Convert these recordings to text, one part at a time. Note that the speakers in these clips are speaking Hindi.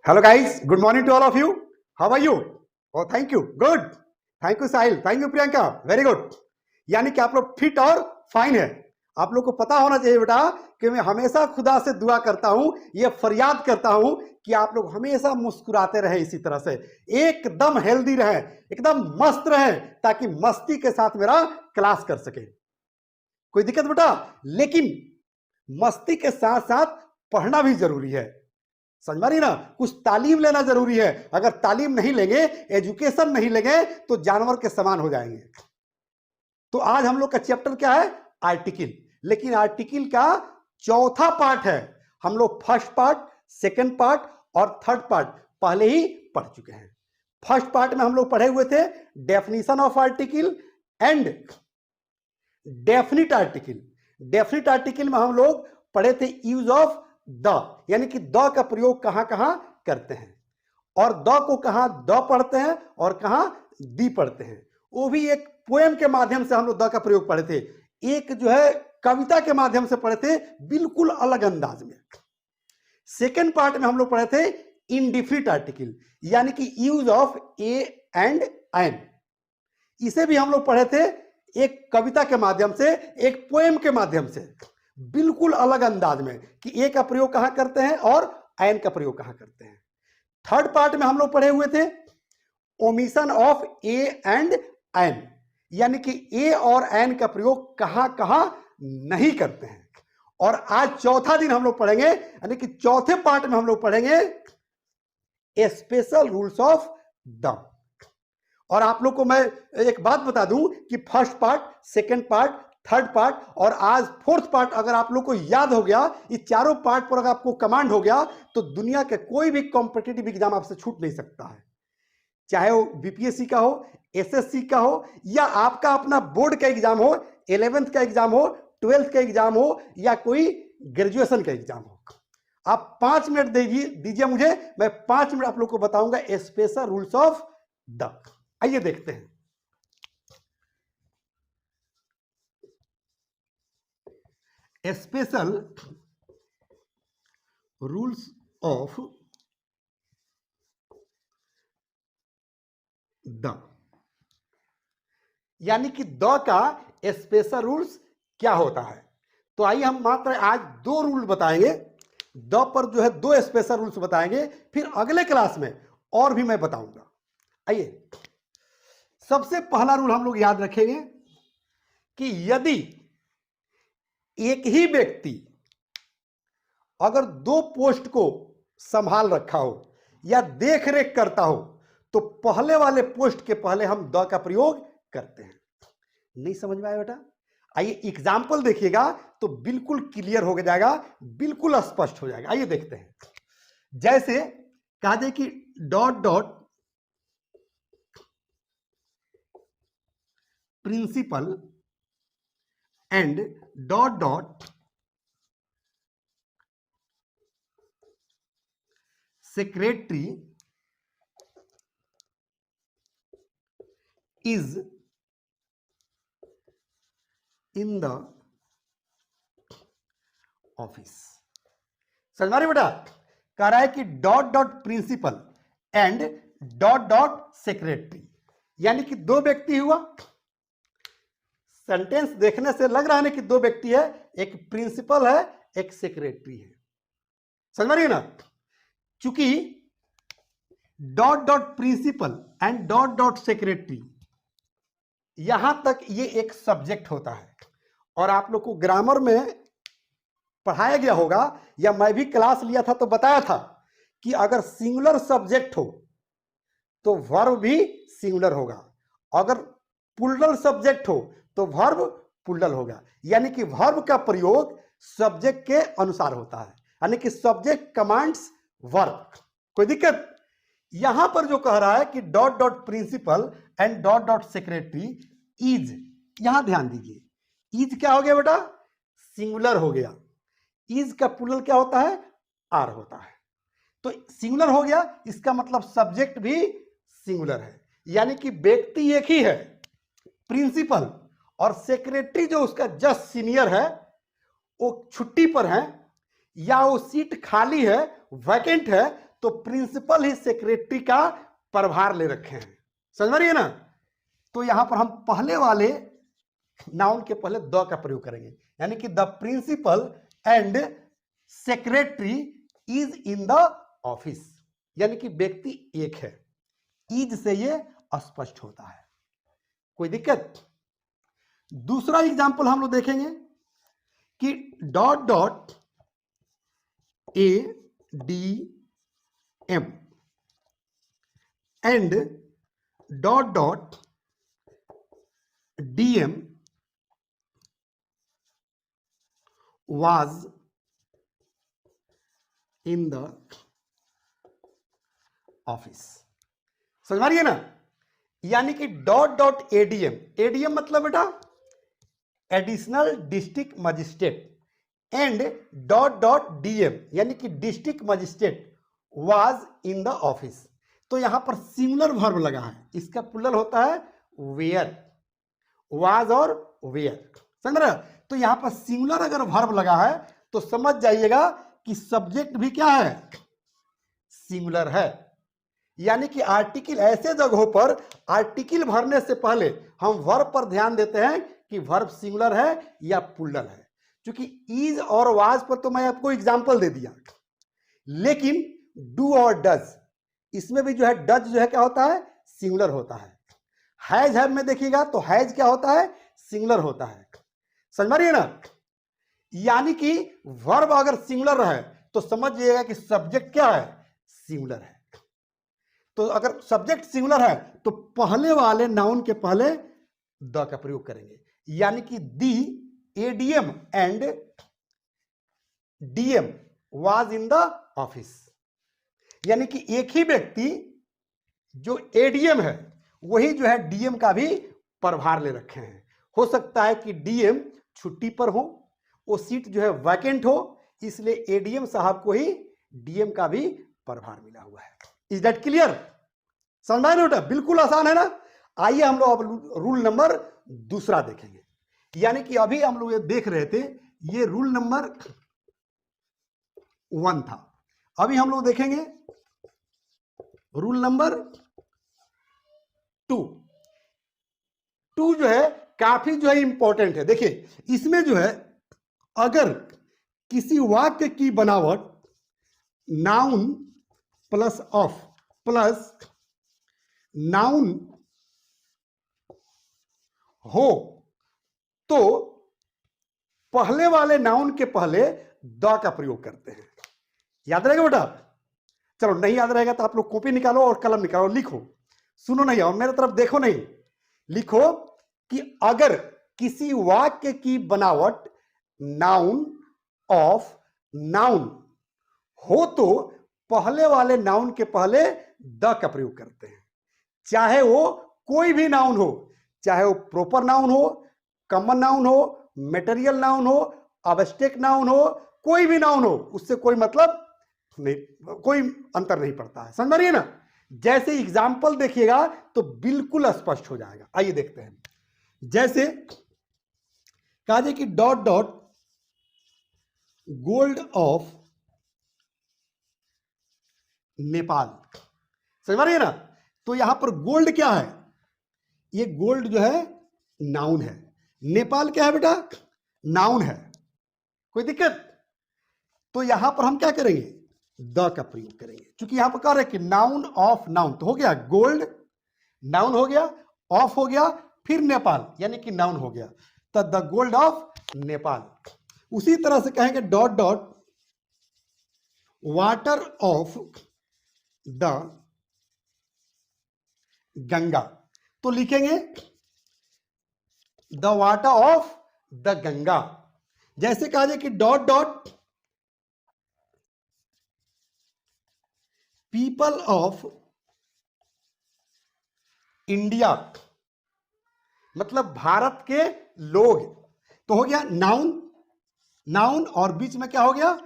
Hello guys, good morning to all of you. How are you? Oh, thank you. Good. Thank you Sahil. Thank you Priyanka. Very good. यानी कि आप लोग फिट और फाइन है. आप लोग को पता होना चाहिए बेटा कि मैं हमेशा खुदा से दुआ करता हूं, ये फरियाद करता हूं कि आप लोग हमेशा मुस्कुराते रहे, इसी तरह से एकदम हेल्दी रहे, एकदम मस्त रहे, ताकि मस्ती के साथ मेरा क्लास कर सके. कोई दिक्कत बेटा? लेकिन मस्ती के साथ साथ पढ़ना भी जरूरी है. समझ में रही ना? कुछ तालीम लेना जरूरी है. अगर तालीम नहीं लेंगे, एजुकेशन नहीं लेंगे, तो जानवर के समान हो जाएंगे. तो आज हम लोग का चैप्टर क्या है? आर्टिकल. लेकिन आर्टिकल का चौथा पार्ट है. हम लोग फर्स्ट पार्ट, सेकंड पार्ट और थर्ड पार्ट पहले ही पढ़ चुके हैं. फर्स्ट पार्ट में हम लोग पढ़े हुए थे definition of article and definite article. Definite article में हम लोग पढ़े थे यूज ऑफ द, यानी कि द का प्रयोग कहां कहां करते हैं, और द को कहां द पढ़ते हैं और कहां दी पढ़ते हैं. वो भी एक पोएम के माध्यम से हम लोग द का प्रयोग पढ़े थे. एक जो है कविता के माध्यम से पढ़े थे, बिल्कुल अलग अंदाज में. सेकेंड पार्ट में हम लोग पढ़े थे इनडिफिनिट आर्टिकल, यानी कि use of a and an. इसे भी हम लोग पढ़े थे एक कविता के माध्यम से, एक पोएम के माध्यम से, बिल्कुल अलग अंदाज में, कि ए का प्रयोग कहां करते हैं और एन का प्रयोग कहां करते हैं. थर्ड पार्ट में हम लोग पढ़े हुए थे omission of a and an, यानी कि ए और एन का प्रयोग कहां कहां नहीं करते हैं. और आज चौथा दिन हम लोग पढ़ेंगे, यानी कि चौथे पार्ट में हम लोग पढ़ेंगे स्पेशल रूल्स ऑफ द. और आप लोग को मैं एक बात बता दूं कि first part, second part, third part और आज फोर्थ पार्ट अगर आप लोग को याद हो गया, ये चारों पार्ट पर अगर आपको कमांड हो गया, तो दुनिया के कोई भी कॉम्पिटिटिव एग्जाम आपसे छूट नहीं सकता है. चाहे वो बीपीएससी का हो, एसएससी का हो, या आपका अपना बोर्ड का एग्जाम हो, 11th का एग्जाम हो, 12th का एग्जाम हो, या कोई ग्रेजुएशन का एग्जाम हो. आप 5 मिनट दीजिए मुझे, मैं 5 मिनट आप लोग को बताऊंगा स्पेशल रूल्स ऑफ द. आइए देखते हैं. स्पेशल रूल्स ऑफ द, यानी कि द का स्पेशल रूल्स क्या होता है. तो आइए हम मात्र आज 2 रूल बताएंगे. द पर जो है 2 स्पेशल रूल्स बताएंगे, फिर अगले क्लास में और भी मैं बताऊंगा. आइए, सबसे पहला रूल हम लोग याद रखेंगे कि यदि एक ही व्यक्ति अगर 2 पोस्ट को संभाल रखा हो या देख रेख करता हो, तो पहले वाले पोस्ट के पहले हम द का प्रयोग करते हैं. नहीं समझ में आया बेटा? आइए एग्जाम्पल देखिएगा तो बिल्कुल क्लियर हो जाएगा, बिल्कुल स्पष्ट हो जाएगा. आइए देखते हैं. जैसे कहा जाए कि dot dot principal and dot dot secretary is in the office. समझ में आ रही बेटा? कह रहा है कि dot dot principal and dot dot secretary, यानी कि 2 व्यक्ति हुआ. सेंटेंस देखने से लग रहा है ना कि 2 व्यक्ति है, एक प्रिंसिपल है, एक सेक्रेटरी है. समझ में रही है ना? चूंकि dot dot principal and dot dot secretary, यहां तक ये एक सब्जेक्ट होता है. और आप लोग को ग्रामर में पढ़ाया गया होगा, या मैं भी क्लास लिया था तो बताया था कि अगर सिंगुलर सब्जेक्ट हो तो वर्ब भी सिंगुलर होगा, अगर प्लूरल सब्जेक्ट हो तो वर्ब प्लूरल होगा. यानी कि वर्ब का प्रयोग सब्जेक्ट के अनुसार होता है, यानी कि सब्जेक्ट कमांड्स वर्ब. कोई दिक्कत? यहां पर जो कह रहा है कि dot dot principal and dot dot secretary is, यहां ध्यान दीजिए, इज क्या हो गया बेटा? सिंगुलर हो गया. इज का प्लूरल क्या होता है? आर होता है. तो सिंगुलर हो गया, इसका मतलब सब्जेक्ट भी सिंगुलर है, यानी कि व्यक्ति एक ही है प्रिंसिपल, और सेक्रेटरी जो उसका जस्ट सीनियर है वो छुट्टी पर है, या वो सीट खाली है, वैकेंट है, तो प्रिंसिपल ही सेक्रेटरी का प्रभार ले रखे हैं। समझ में रही है ना? तो यहां पर हम पहले वाले नाउन के पहले द का प्रयोग करेंगे, यानी कि the principal and secretary is in the office, यानी कि व्यक्ति एक है। इज से ये स्पष्ट होता है, कोई दिक्कत? दूसरा एग्जाम्पल हम लोग देखेंगे कि dot dot A D M and dot dot D M was in the office. समझ आ रही है ना? यानी कि डॉट डॉट एडीएम, एडीएम मतलब बेटा additional district magistrate and dot dot DM यानी कि district magistrate was in the office. तो यहां पर सिंगुलर वर्ब लगा है, इसका प्लूरल होता है वेयर, वाज और वेयर। समझ रहे हो? तो यहां पर सिंगुलर अगर वर्ब लगा है तो समझ जाइएगा कि सब्जेक्ट भी क्या है, सिंगुलर है। यानी कि आर्टिकल, ऐसे जगहों पर आर्टिकल भरने से पहले हम वर्ब पर ध्यान देते हैं कि वर्ब सिंगुलर है या प्लूरल है। क्योंकि इज और वाज पर तो मैं आपको एग्जांपल दे दिया, लेकिन डू और डज, इसमें भी जो है डज जो है क्या होता है, सिंगुलर होता है। हैज हैव में देखिएगा तो हैज क्या होता है, सिंगुलर होता है। समझ में रही है ना? यानी कि वर्ब अगर सिंगुलर है तो समझ जाइएगा कि सब्जेक्ट क्या है, सिंगुलर है। तो अगर सब्जेक्ट सिंगुलर है तो पहले वाले नाउन के पहले द का प्रयोग करेंगे, यानी कि the ADM and DM was in the office. यानी कि एक ही व्यक्ति जो एडीएम है वही जो है डीएम का भी प्रभार ले रखे हैं। हो सकता है कि डीएम छुट्टी पर हो, वो सीट जो है वैकेंट हो, इसलिए एडीएम साहब को ही डीएम का भी प्रभार मिला हुआ है। Is that clear? समझ में आया? बिल्कुल आसान है ना? आइए हम लोग अब रूल नंबर दूसरा देखेंगे। यानी कि अभी हम लोग ये देख रहे थे, ये रूल नंबर 1 था। अभी हम लोग देखेंगे रूल नंबर 2। 2 जो है काफी जो है इंपॉर्टेंट है। देखिए इसमें जो है अगर किसी वाक्य की बनावट noun plus of plus noun हो तो पहले वाले नाउन के पहले द का प्रयोग करते हैं। याद रहेगा बेटा? चलो नहीं याद रहेगा तो आप लोग कॉपी निकालो और कलम निकालो, लिखो, सुनो नहीं और मेरे तरफ देखो नहीं, लिखो कि अगर किसी वाक्य की बनावट नाउन ऑफ नाउन हो तो पहले वाले नाउन के पहले द का प्रयोग करते हैं। चाहे वो कोई भी नाउन हो, चाहे वो प्रॉपर नाउन हो, कॉमन नाउन हो, मटेरियल नाउन हो, अब्स्ट्रैक्ट नाउन हो, कोई भी नाउन हो, उससे कोई मतलब नहीं, कोई अंतर नहीं पड़ता है। समझ रही है ना? जैसे एग्जाम्पल देखिएगा तो बिल्कुल स्पष्ट हो जाएगा। आइए देखते हैं। जैसे कहा जाए कि dot dot gold of Nepal. समझ रही है ना? तो यहां पर गोल्ड क्या है, ये गोल्ड जो है नाउन है, नेपाल क्या है बेटा, नाउन है। कोई दिक्कत? तो यहां पर हम क्या करेंगे, द का प्रयोग करेंगे। क्योंकि यहां पर कह रहे हैं कि नाउन ऑफ नाउन, तो हो गया गोल्ड नाउन हो गया, ऑफ हो गया, फिर नेपाल यानी कि नाउन हो गया, तो द गोल्ड ऑफ नेपाल। उसी तरह से कहेंगे dot dot water of the Ganga, तो लिखेंगे the water of the Ganga. जैसे कहा जाए कि dot dot people of India, मतलब भारत के लोग, तो हो गया नाउन, नाउन और बीच में क्या हो गया,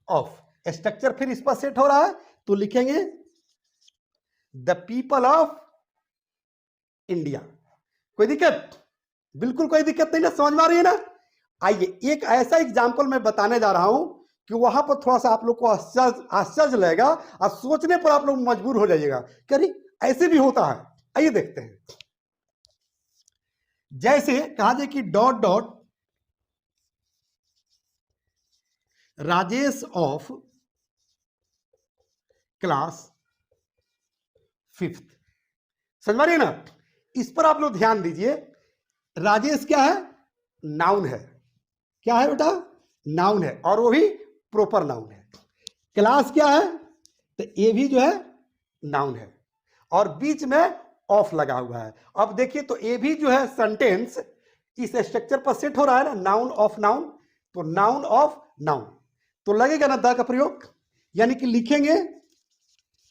ऑफ। स्ट्रक्चर फिर इस पर सेट हो रहा है, तो लिखेंगे द पीपल ऑफ इंडिया। कोई दिक्कत? बिल्कुल कोई दिक्कत नहीं ना? समझ में आ रही है ना? आइए एक ऐसा एग्जाम्पल मैं बताने जा रहा हूं कि वहां पर थोड़ा सा आप लोग को आश्चर्य लगेगा और सोचने पर आप लोग मजबूर हो जाइएगा कि अरे ऐसे भी होता है। आइए देखते हैं। जैसे कहा जाए कि dot dot Rajesh of class 5th, समझ पा रही है ना? इस पर आप लोग ध्यान दीजिए। राजेश क्या है? नाउन है। क्या है बेटा? नाउन है, और वो भी प्रॉपर नाउन है। क्लास क्या है? तो ये भी जो है नाउन है, और बीच में ऑफ लगा हुआ है। अब देखिए तो ये भी जो है सेंटेंस इस स्ट्रक्चर पर सेट हो रहा है ना, नाउन ऑफ नाउन। तो नाउन ऑफ नाउन तो लगेगा ना द का प्रयोग, यानी कि लिखेंगे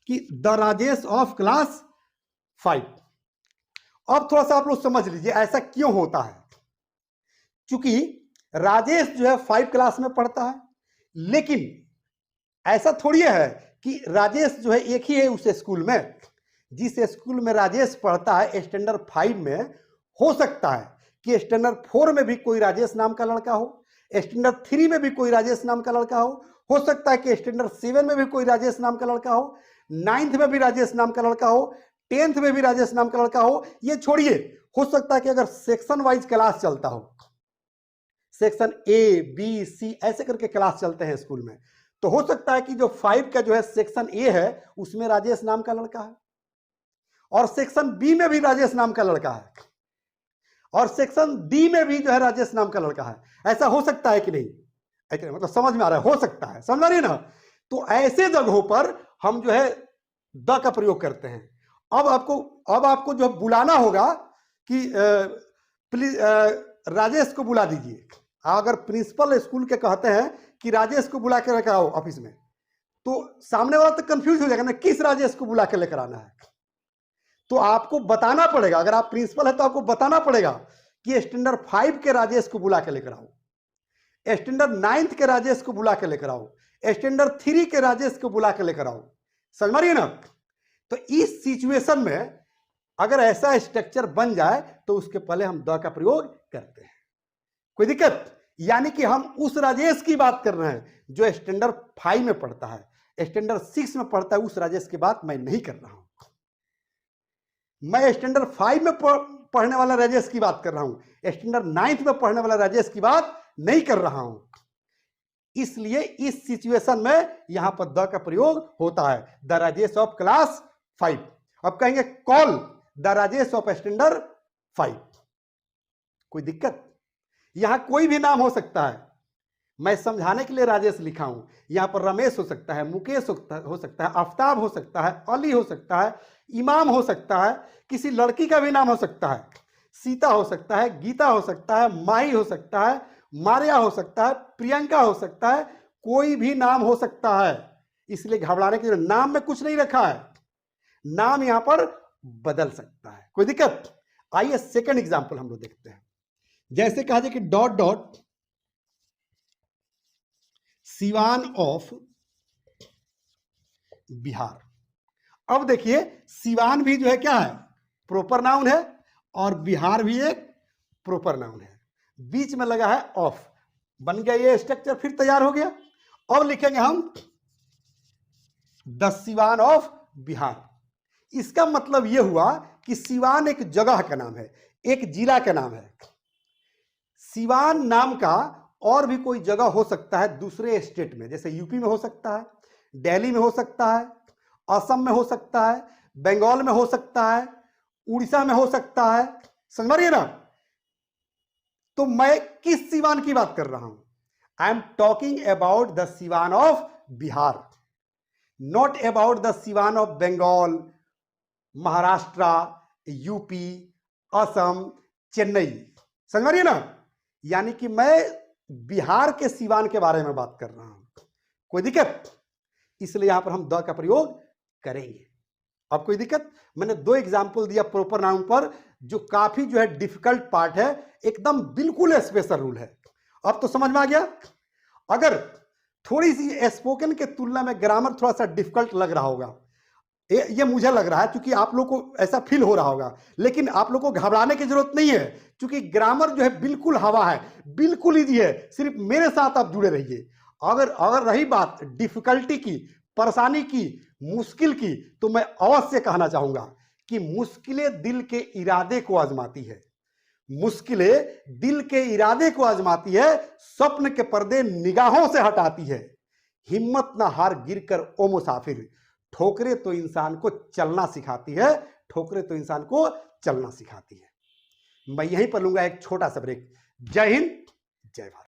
कि द राजेश ऑफ क्लास 5। अब थोड़ा सा आप लोग समझ लीजिए ऐसा क्यों होता है। क्योंकि राजेश जो है 5 क्लास में पढ़ता है, लेकिन ऐसा थोड़ी है कि राजेश जो है एक ही है उस स्कूल में। जिस स्कूल में राजेश पढ़ता है स्टैंडर्ड 5 में, हो सकता है कि स्टैंडर्ड 4 में भी कोई राजेश नाम का लड़का हो, स्टैंडर्ड 3 में भी कोई राजेश नाम का लड़का हो सकता है कि स्टैंडर्ड 7 में भी कोई राजेश नाम का लड़का हो, 9th में भी राजेश नाम का लड़का हो, 10th में भी राजेश नाम का लड़का हो। ये छोड़िए, हो सकता है कि अगर सेक्शन वाइज क्लास चलता हो, सेक्शन ए बी सी ऐसे करके क्लास चलते हैं स्कूल में, तो हो सकता है कि जो 5 का जो है सेक्शन ए है उसमें राजेश नाम का लड़का है, और सेक्शन बी में भी राजेश नाम का लड़का है, और सेक्शन डी में भी जो है राजेश नाम का लड़का है। ऐसा हो सकता है कि नहीं? मतलब समझ में आ रहा है? हो सकता है, समझ रही ना? तो ऐसे जगहों पर हम जो है द का प्रयोग करते हैं। अब आपको जो बुलाना होगा कि प्लीज राजेश को बुला दीजिए। अगर प्रिंसिपल स्कूल के कहते हैं कि राजेश को बुला के लेकर आओ ऑफिस में, तो सामने वाला तो कंफ्यूज हो जाएगा ना, किस राजेश को बुला के लेकर आना है। तो आपको बताना पड़ेगा, अगर आप प्रिंसिपल है तो आपको बताना पड़ेगा कि स्टैंडर्ड 5 के राजेश को बुला के लेकर आओ, स्टैंडर्ड 9th के राजेश को बुला के लेकर आओ, स्टैंडर्ड 3 के राजेश को बुला के लेकर आओ। समझ रही है ना? तो इस सिचुएशन में अगर ऐसा स्ट्रक्चर बन जाए तो उसके पहले हम द का प्रयोग करते हैं। कोई दिक्कत? यानी कि हम उस राजेश की बात कर रहे हैं जो स्टैंडर्ड 5 में पढ़ता है, स्टैंडर्ड 6 में पढ़ता है, उस राजेश की बात मैं नहीं कर रहा हूं। मैं स्टैंडर्ड 5 में पढ़ने वाला राजेश की बात कर रहा हूं, स्टैंडर्ड 9th में पढ़ने वाला राजेश की बात नहीं कर रहा हूं। इसलिए इस सिचुएशन में यहां पर द का प्रयोग होता है, द राजेश ऑफ क्लास 5। अब कहेंगे call the Rajesh of standard 5। कोई दिक्कत? यहां कोई भी नाम हो सकता है, मैं समझाने के लिए राजेश लिखा हूं। यहां पर रमेश हो सकता है, मुकेश हो सकता है, आफ्ताब हो सकता है, अली हो सकता है, इमाम हो सकता है, किसी लड़की का भी नाम हो सकता है, सीता हो सकता है, गीता हो सकता है, माही हो सकता है, मारिया हो सकता है, प्रियंका हो सकता है, कोई भी नाम हो सकता है। इसलिए घबराने के लिए नाम में कुछ नहीं रखा है, नाम यहां पर बदल सकता है। कोई दिक्कत? आइए सेकंड एग्जांपल हम लोग देखते हैं। जैसे कहा जाए कि dot dot Siwan of Bihar. अब देखिए सिवान भी जो है क्या है? प्रॉपर नाउन है, और बिहार भी एक प्रॉपर नाउन है। बीच में लगा है ऑफ, बन गया ये स्ट्रक्चर, फिर तैयार हो गया। अब लिखेंगे हम द सिवान ऑफ बिहार। इसका मतलब यह हुआ कि सिवान एक जगह का नाम है, एक जिला का नाम है। सिवान नाम का और भी कोई जगह हो सकता है दूसरे स्टेट में, जैसे यूपी में हो सकता है, दिल्ली में हो सकता है, असम में हो सकता है, बंगाल में हो सकता है, उड़ीसा में हो सकता है। समझ रही है ना? तो मैं किस सिवान की बात कर रहा हूं? I am talking about the Siwan of Bihar, not about the Siwan of Bengal, Maharashtra, UP, Assam, Chennai. समझ रही है ना? यानी कि मैं बिहार के सिवान के बारे में बात कर रहा हूं। कोई दिक्कत? इसलिए यहां पर हम द का प्रयोग करेंगे। अब कोई दिक्कत? मैंने 2 एग्जाम्पल दिया प्रॉपर नाउन पर, जो काफी जो है डिफिकल्ट पार्ट है, एकदम बिल्कुल स्पेशल रूल है। अब तो समझ में आ गया। अगर थोड़ी सी स्पोकन के तुलना में ग्रामर थोड़ा सा डिफिकल्ट लग रहा होगा, ये मुझे लग रहा है, क्योंकि आप लोग को ऐसा फील हो रहा होगा, लेकिन आप लोग को घबराने की जरूरत नहीं है, क्योंकि ग्रामर जो है बिल्कुल हवा है, बिल्कुल इजी है। सिर्फ मेरे साथ आप जुड़े रहिए, अगर अगर रही बात डिफिकल्टी की, परेशानी की, मुश्किल की, तो मैं अवश्य कहना चाहूंगा कि मुश्किलें दिल के इरादे को आजमाती है। मुश्किलें दिल के इरादे को आजमाती है, स्वप्न के पर्दे निगाहों से हटाती है। हिम्मत ना हार गिरकर ओ मुसाफिर, ठोकरे तो इंसान को चलना सिखाती है, ठोकरे तो इंसान को चलना सिखाती है। मैं यहीं पर लूंगा एक छोटा सा ब्रेक। जय हिंद, जय भारत।